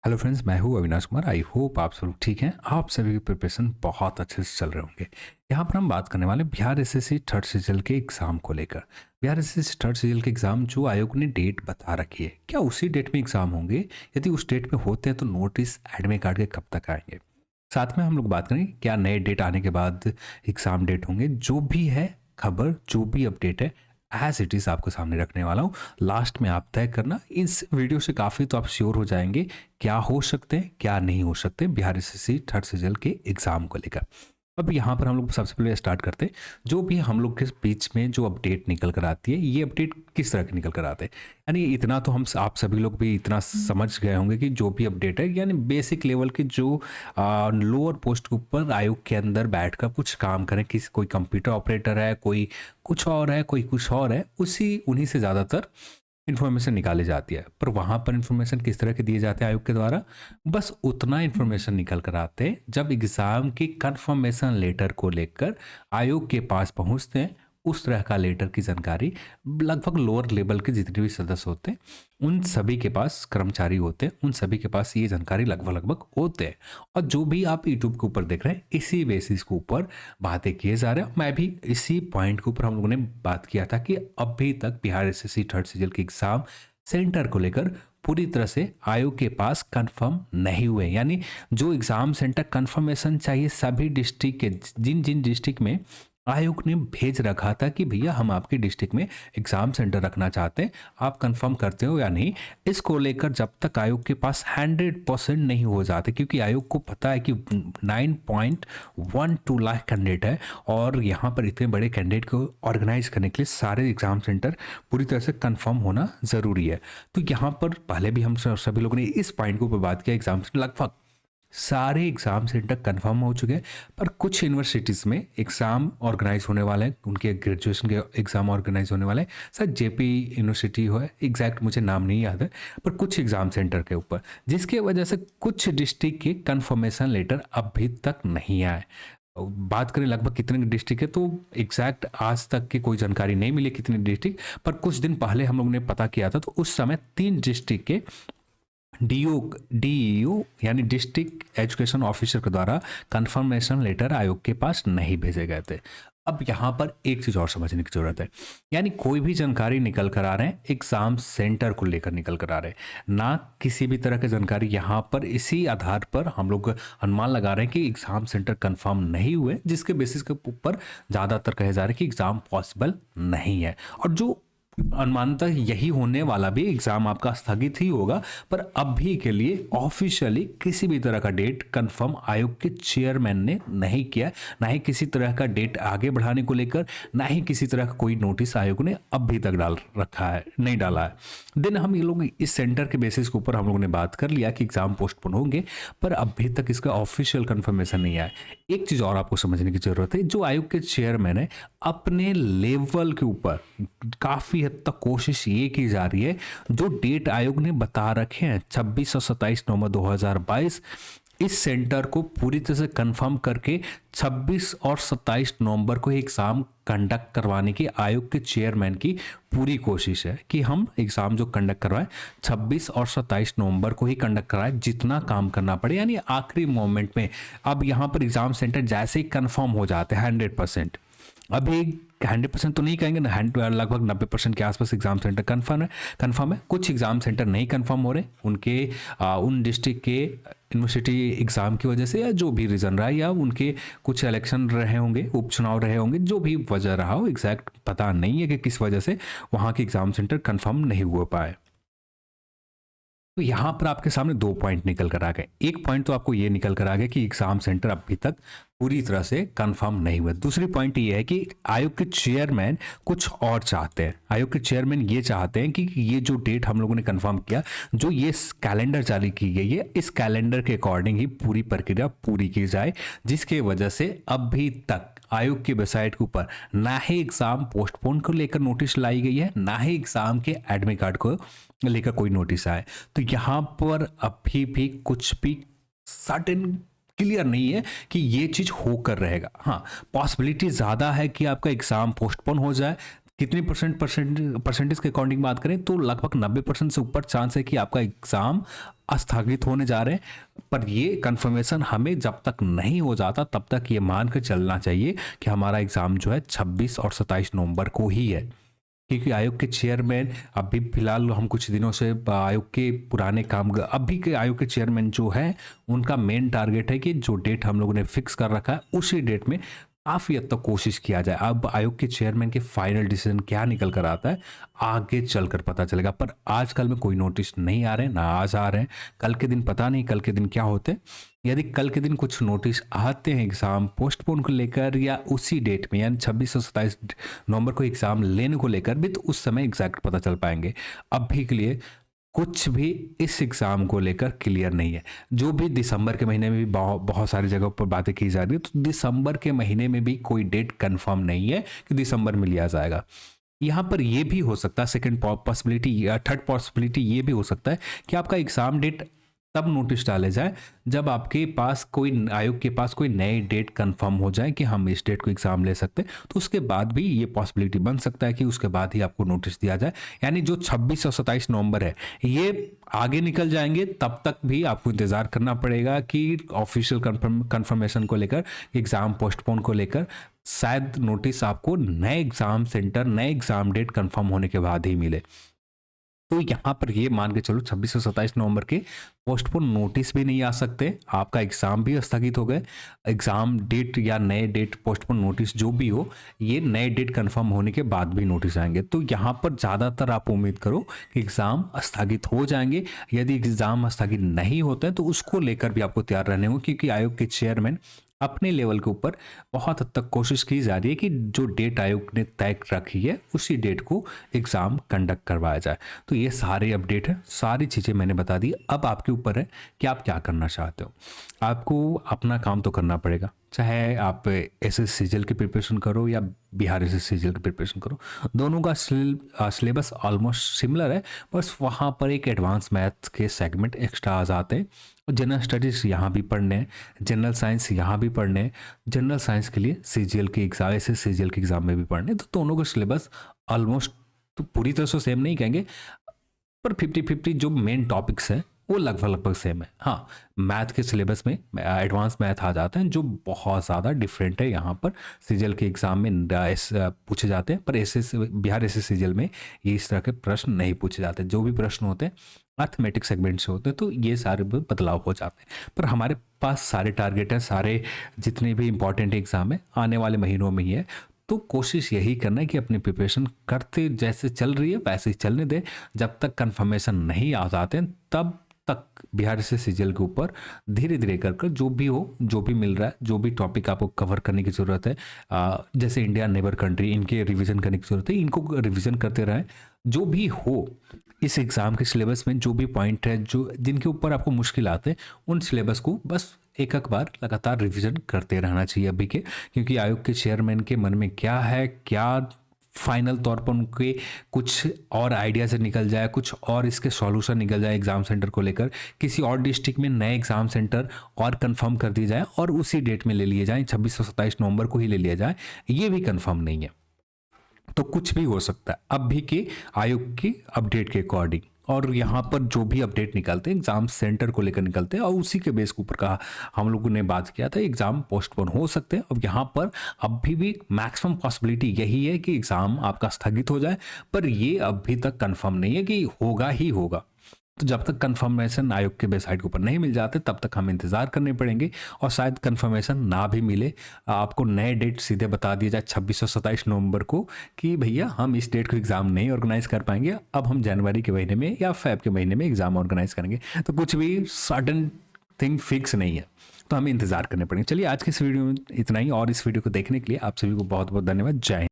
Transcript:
Hello friends, मैं हूँ Avinash Kumar. I hope आप सब ठीक हैं। आप सभी की प्रिपरेशन बहुत अच्छे से चल रहे होंगे। यहाँ पर हम बात करने वाले बिहार एसएससी थर्ड सीजन के एग्जाम को लेकर। बिहार एसएससी थर्ड सीजन के एग्जाम जो आयोग ने डेट बता रखी है, क्या उसी डेट में एग्जाम होंगे? यदि उस डेट में होते हैं तो नोटिस एडमिट कार्ड के कब तक आएंगे? साथ में हम लोग बात करेंगे क्या नए डेट आने के बाद एग्जाम डेट होंगे। जो भी है खबर, जो भी अपडेट है, एज इट इज़ आपको सामने रखने वाला हूँ। लास्ट में आप तय करना। इस वीडियो से काफ़ी तो आप श्योर हो जाएंगे क्या हो सकते हैं, क्या नहीं हो सकते बिहार एसएससी थर्ड सीजन के एग्जाम को लेकर। अब यहाँ पर हम लोग सबसे पहले स्टार्ट करते हैं। जो भी हम लोग के बीच में जो अपडेट निकल कर आती है, ये अपडेट किस तरह की निकल कर आते हैं, यानी इतना तो हम आप सभी लोग भी इतना समझ गए होंगे कि जो भी अपडेट है यानी बेसिक लेवल के जो लोअर पोस्ट के ऊपर आयोग के अंदर बैठकर कुछ काम करें, किसी कोई कंप्यूटर ऑपरेटर है, कोई कुछ और है, कोई कुछ और है, उसी उन्हीं से ज़्यादातर इन्फॉर्मेशन निकाली जाती है। पर वहाँ पर इन्फॉर्मेशन किस तरह के दिए जाते हैं आयोग के द्वारा? बस उतना इन्फॉर्मेशन निकल कर आते हैं जब एग्ज़ाम की कंफर्मेशन लेटर को लेकर आयोग के पास पहुँचते हैं। उस तरह का लेटर की जानकारी लगभग लोअर लेवल के जितने भी सदस्य होते हैं, उन सभी के पास, कर्मचारी होते हैं, उन सभी के पास ये जानकारी लगभग लगभग होते हैं। और जो भी आप यूट्यूब के ऊपर देख रहे हैं, इसी बेसिस के ऊपर बातें किए जा रहे हैं। मैं भी इसी पॉइंट के ऊपर हम लोगों ने बात किया था कि अभी तक बिहार एसएससी थर्ड सीजन के एग्जाम सेंटर को लेकर पूरी तरह से आयोग के पास कंफर्म नहीं हुए। यानी जो एग्जाम सेंटर कंफर्मेशन चाहिए सभी डिस्ट्रिक्ट के, जिन जिन डिस्ट्रिक्ट में आयोग ने भेज रखा था कि भैया हम आपके डिस्ट्रिक्ट में एग्जाम सेंटर रखना चाहते हैं, आप कंफर्म करते हो या नहीं, इसको लेकर जब तक आयोग के पास 100% नहीं हो जाते, क्योंकि आयोग को पता है कि 9.12 लाख कैंडिडेट है और यहाँ पर इतने बड़े कैंडिडेट को ऑर्गेनाइज करने के लिए सारे एग्जाम सेंटर पूरी तरह से कंफर्म होना ज़रूरी है। तो यहाँ पर पहले भी हम सभी लोगों ने इस पॉइंट के ऊपर बात किया, एग्जाम सेंटर लगभग सारे एग्ज़ाम सेंटर कंफर्म हो चुके हैं। पर कुछ यूनिवर्सिटीज़ में एग्ज़ाम ऑर्गेनाइज होने वाले हैं, उनके ग्रेजुएशन के एग्ज़ाम ऑर्गेनाइज होने वाले हैं। शायद जेपी यूनिवर्सिटी हो, एग्जैक्ट मुझे नाम नहीं याद है, पर कुछ एग्ज़ाम सेंटर के ऊपर, जिसके वजह से कुछ डिस्ट्रिक्ट के कंफर्मेशन लेटर अभी तक नहीं आए। बात करें लगभग कितने डिस्ट्रिक्ट है, तो एग्जैक्ट आज तक की कोई जानकारी नहीं मिली कितने डिस्ट्रिक्ट, पर कुछ दिन पहले हम लोगों ने पता किया था तो उस समय 3 डिस्ट्रिक्ट के डीईओ यानी डिस्ट्रिक्ट एजुकेशन ऑफिसर के द्वारा कंफर्मेशन लेटर आयोग के पास नहीं भेजे गए थे। अब यहाँ पर एक चीज़ और समझने की जरूरत है, यानी कोई भी जानकारी निकल कर आ रहे हैं एग्जाम सेंटर को लेकर निकल कर आ रहे हैं, ना किसी भी तरह की जानकारी। यहाँ पर इसी आधार पर हम लोग अनुमान लगा रहे हैं कि एग्जाम सेंटर कंफर्म नहीं हुए, जिसके बेसिस के ऊपर ज़्यादातर कहे जा रहे हैं कि एग्जाम पॉसिबल नहीं है। और जो अनुमानतः यही होने वाला भी, एग्जाम आपका स्थगित ही होगा। पर अभी के लिए ऑफिशियली किसी भी तरह का डेट कंफर्म आयोग के चेयरमैन ने नहीं किया, ना ही किसी तरह का डेट आगे बढ़ाने को लेकर, ना ही किसी तरह का कोई नोटिस आयोग ने अभी तक डाल रखा है, नहीं डाला है। देन हम ये लोग इस सेंटर के बेसिस के ऊपर हम लोगों ने बात कर लिया कि एग्जाम पोस्टपोन होंगे, पर अभी तक इसका ऑफिशियल कंफर्मेशन नहीं आया। एक चीज और आपको समझने की जरूरत है, जो आयोग के चेयरमैन है अपने लेवल के ऊपर काफी हद तक कोशिश ये की जा रही है, जो डेट आयोग ने बता रखे हैं 26 और 27 नवंबर 2022, इस सेंटर को पूरी तरह से कंफर्म करके 26 और 27 नवंबर को एग्जाम कंडक्ट करवाने की आयोग के चेयरमैन की पूरी कोशिश है कि हम एग्जाम जो कंडक्ट करवाएं 26 और 27 नवंबर को ही कंडक्ट कराएं, जितना काम करना पड़े, यानी आखिरी मोमेंट में। अब यहाँ पर एग्जाम सेंटर जैसे ही कंफर्म हो जाते हैं 100%, अभी 100% तो नहीं कहेंगे ना, लगभग 90% के आसपास एग्जाम सेंटर कंफर्म है। कुछ एग्जाम सेंटर नहीं कंफर्म हो रहे, उनके उन डिस्ट्रिक्ट के यूनिवर्सिटी एग्जाम की वजह से, या जो भी रीज़न रहा, या उनके कुछ इलेक्शन रहे होंगे, उपचुनाव रहे होंगे, जो भी वजह रहा हो, एग्जैक्ट पता नहीं है कि किस वजह से वहाँ के एग्जाम सेंटर कंफर्म नहीं हो पाए। तो यहाँ पर आपके सामने 2 पॉइंट निकल कर आ गए। एक पॉइंट तो आपको ये निकल कर आ गया कि एग्जाम सेंटर अभी तक पूरी तरह से कंफर्म नहीं हुआ। दूसरी पॉइंट ये है कि आयोग के चेयरमैन कुछ और चाहते हैं। आयोग के चेयरमैन ये चाहते हैं कि ये जो डेट हम लोगों ने कंफर्म किया, जो ये कैलेंडर जारी की गई है, इस कैलेंडर के अकॉर्डिंग ही पूरी प्रक्रिया पूरी की जाए, जिसके वजह से अभी तक आयोग की वेबसाइट के ऊपर ना ही एग्जाम पोस्टपोन को लेकर नोटिस लाई गई है, ना ही एग्जाम के एडमिट कार्ड को लेकर कोई नोटिस आए। तो यहाँ पर अभी भी कुछ भी सर्टेन क्लियर नहीं है कि ये चीज होकर रहेगा। हाँ, पॉसिबिलिटी ज्यादा है कि आपका एग्जाम पोस्टपोन हो जाए, कितनी परसेंटेज के अकॉर्डिंग बात करें तो लगभग 90% से ऊपर चांस है कि आपका एग्ज़ाम स्थगित होने जा रहे हैं। पर ये कंफर्मेशन हमें जब तक नहीं हो जाता तब तक ये मान कर चलना चाहिए कि हमारा एग्ज़ाम जो है 26 और 27 नवंबर को ही है, क्योंकि आयोग के चेयरमैन अभी फिलहाल हम कुछ दिनों से आयोग के पुराने काम, अभी के आयोग के चेयरमैन जो है उनका मेन टारगेट है कि जो डेट हम लोगों ने फिक्स कर रखा है उसी डेट में काफ़ी हद तक कोशिश किया जाए। अब आयोग के चेयरमैन के फाइनल डिसीजन क्या निकल कर आता है आगे चलकर पता चलेगा, पर आजकल में कोई नोटिस नहीं आ रहे, ना आज आ रहे हैं, कल के दिन पता नहीं कल के दिन क्या होते हैं। यदि कल के दिन कुछ नोटिस आते हैं एग्ज़ाम पोस्टपोन को लेकर या उसी डेट में यानी 26 और 27 नवंबर को एग्ज़ाम लेने को लेकर भी, तो उस समय एग्जैक्ट पता चल पाएंगे। अभी के लिए कुछ भी इस एग्ज़ाम को लेकर क्लियर नहीं है। जो भी दिसंबर के महीने में भी बहुत सारी जगहों पर बातें की जा रही है, तो दिसंबर के महीने में भी कोई डेट कंफर्म नहीं है कि दिसंबर में लिया जाएगा। यहाँ पर ये भी हो सकता है, सेकंड पॉसिबिलिटी या थर्ड पॉसिबिलिटी ये भी हो सकता है कि आपका एग्ज़ाम डेट तब नोटिस डाले जाए जब आपके पास कोई, आयोग के पास कोई नई डेट कंफर्म हो जाए कि हम इस डेट को एग्ज़ाम ले सकते हैं, तो उसके बाद भी ये पॉसिबिलिटी बन सकता है कि उसके बाद ही आपको नोटिस दिया जाए। यानी जो 26 और 27 नवंबर है ये आगे निकल जाएंगे, तब तक भी आपको इंतज़ार करना पड़ेगा कि ऑफिशियल कंफर्मेशन को लेकर, एग्ज़ाम पोस्टपोन को लेकर शायद नोटिस आपको नए एग्ज़ाम सेंटर, नए एग्ज़ाम डेट कंफर्म होने के बाद ही मिले। तो यहाँ पर ये मान के चलो 26 और 27 नवंबर के पोस्टपोन नोटिस भी नहीं आ सकते, आपका एग्ज़ाम भी स्थगित हो गए। एग्ज़ाम डेट या नए डेट पोस्टपोन नोटिस जो भी हो, ये नए डेट कंफर्म होने के बाद भी नोटिस आएंगे। तो यहाँ पर ज़्यादातर आप उम्मीद करो कि एग्ज़ाम स्थगित हो जाएंगे। यदि एग्ज़ाम स्थगित नहीं होते हैं तो उसको लेकर भी आपको तैयार रहने हो, क्योंकि आयोग के चेयरमैन अपने लेवल के ऊपर बहुत हद तक कोशिश की जा रही है कि जो डेट आयोग ने तय रखी है उसी डेट को एग्ज़ाम कंडक्ट करवाया जाए। तो ये सारे अपडेट है, सारी चीज़ें मैंने बता दी। अब आपके ऊपर है कि आप क्या करना चाहते हो। आपको अपना काम तो करना पड़ेगा, चाहे आप एसएस सीजीएल की प्रिपरेशन करो या बिहार एसएस सीजीएल की प्रिपरेशन करो, दोनों का सिलेबस ऑलमोस्ट सिमिलर है। बस वहाँ पर एक एडवांस मैथ्स के सेगमेंट एक्स्ट्रा आ जाते हैं। जनरल स्टडीज़ यहाँ भी पढ़ने हैं, जनरल साइंस यहाँ भी पढ़ने हैं, जनरल साइंस के लिए सीजीएल के एग्ज़ाम, एसएस सीजीएल के एग्ज़ाम में भी पढ़ने हैं। तो दोनों का सिलेबस ऑलमोस्ट, तो पूरी तरह से सेम नहीं कहेंगे, पर 50-50 जो मेन टॉपिक्स हैं वो लगभग सेम है। हाँ, मैथ के सिलेबस में एडवांस मैथ आ जाते हैं जो बहुत ज़्यादा डिफरेंट है। यहाँ पर सीजीएल के एग्ज़ाम में पूछे जाते हैं, पर एसएस बिहार एसएस सीजीएल में ये इस तरह के प्रश्न नहीं पूछे जाते। जो भी प्रश्न होते हैं मैथमेटिक्स सेगमेंट से होते हैं, तो ये सारे बदलाव हो जाते हैं। पर हमारे पास सारे टारगेट हैं, सारे जितने भी इंपॉर्टेंट एग्ज़ाम है आने वाले महीनों में ही है। तो कोशिश यही करना है कि अपनी प्रिपरेशन करते जैसे चल रही है वैसे ही चलने दें। जब तक कंफर्मेशन नहीं आ जाते तब तक बिहार से सीजीएल के ऊपर धीरे धीरे कर जो भी हो, जो भी मिल रहा है, जो भी टॉपिक आपको कवर करने की ज़रूरत है, जैसे इंडिया नेबर कंट्री, इनके रिवीजन करने की ज़रूरत है, इनको रिवीजन करते रहें। जो भी हो इस एग्ज़ाम के सिलेबस में जो भी पॉइंट है, जो जिनके ऊपर आपको मुश्किल आते हैं, उन सिलेबस को बस एक बार लगातार रिवीजन करते रहना चाहिए अभी के, क्योंकि आयोग के चेयरमैन के मन में क्या है, क्या फाइनल तौर पर उनके कुछ और आइडिया से निकल जाए, कुछ और इसके सॉल्यूशन निकल जाए एग्ज़ाम सेंटर को लेकर, किसी और डिस्ट्रिक्ट में नए एग्ज़ाम सेंटर और कंफर्म कर दिए जाए और उसी डेट में ले लिए जाए, 26 और 27 नवंबर को ही ले लिया जाए, ये भी कंफर्म नहीं है। तो कुछ भी हो सकता है अब भी के आयोग की अपडेट के अकॉर्डिंग। और यहाँ पर जो भी अपडेट निकलते हैं एग्ज़ाम सेंटर को लेकर निकलते हैं, और उसी के बेस के ऊपर कहा हम लोगों ने बात किया था एग्ज़ाम पोस्टपोन हो सकते हैं। अब यहाँ पर अभी भी मैक्सिमम पॉसिबिलिटी यही है कि एग्ज़ाम आपका स्थगित हो जाए, पर ये अभी तक कंफर्म नहीं है कि होगा ही होगा। तो जब तक कंफर्मेशन आयोग के वेबसाइट के ऊपर नहीं मिल जाते तब तक हम इंतज़ार करने पड़ेंगे, और शायद कंफर्मेशन ना भी मिले, आपको नए डेट सीधे बता दिया जाए 26 और 27 नवंबर को कि भैया हम इस डेट को एग्ज़ाम नहीं ऑर्गेनाइज़ कर पाएंगे, अब हम जनवरी के महीने में या फेब के महीने में एग्ज़ाम ऑर्गेनाइज़ करेंगे। तो कुछ भी सडन थिंग फिक्स नहीं है, तो हमें इंतज़ार करने पड़ेंगे। चलिए आज के इस वीडियो में इतना ही, और इस वीडियो को देखने के लिए आप सभी को बहुत बहुत धन्यवाद। जय हिंद।